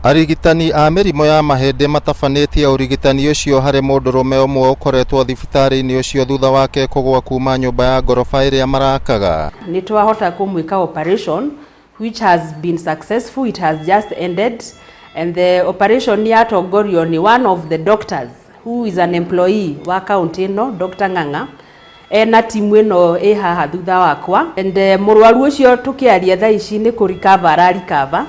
Arigitani a mĩrimũ ya mahĩndĩ matabanĩtie ũrigitani ũcio harĩ mũndũrũme ũmwe ũkoretwo thibitarĩ-inĩ ũcio thutha wake kũgũa kuma nyũmba ya ngoroba ĩrĩa marakaga. Nĩ twahota kũmwĩka operation which has been successful. It has just ended, and the operation yatongorio ni one of the doctors who is an employee wa county ĩno, Dr. Ng'ang'a, ena timu ĩno ĩ haha thutha wakwa, and mũrwaru ũcio tũkĩaria thaa ici nĩ kũrikava ararikava,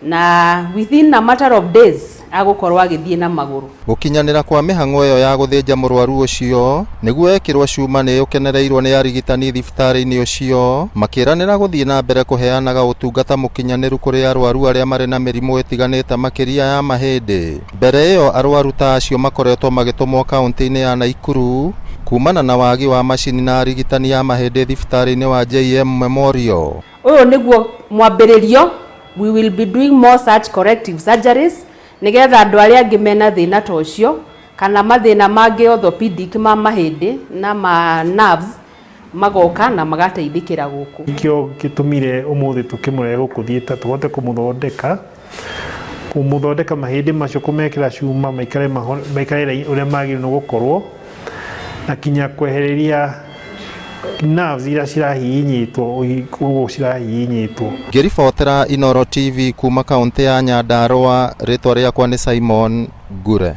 na within a matter of days agũkorwo agĩthiĩ na magũrũ. Gũkinyanĩra kwa mĩhang'o ĩyo ya gũthĩnja mũrwaru ũcio nĩguo ekĩrwo cuma nĩ ũkenereirwo nĩ arigitani thibitarĩ-inĩ ũcio, makĩranĩra gũthiĩ na mbere kũheanaga ũtungata mũkinyanĩru kũrĩ arwaru arĩa marĩ na mĩrimũ ĩtiganĩte makĩria ya mahĩndĩ. Mbere ĩyo arwaru ta acio makoretwo magĩtũmwo kaunti-inĩ ya Naikuru kumana na wagi wa macini na arigitani ya mahĩndĩ thibitarĩ-inĩ wa JM Memorial. Ũyũ nĩguo mwambĩrĩrio. We will be doing more such corrective surgeries nigetha andũ arĩa angĩ mena thĩna ta ũcio kana mathĩna mangĩ orthopedic ma mahĩndĩ na ma nerves magoka na magateithĩkĩra gũkũ. Ikĩo gĩtũmire ũmũthĩ tũkĩmũrehe gũkũ thieta tũhote kũmũthondeka mahĩndĩ macio, kũmekĩra cuma maikare ũrĩa magĩrĩirwo gũkorwo na kinya kwehereria nerves iria cirahihinyĩtwo ũguo cirahihinyĩtwo. Ngĩribotera Inooro TV kuma kaunti ya Nyandarua, rĩtwa rĩakwa nĩ Simon Ngure.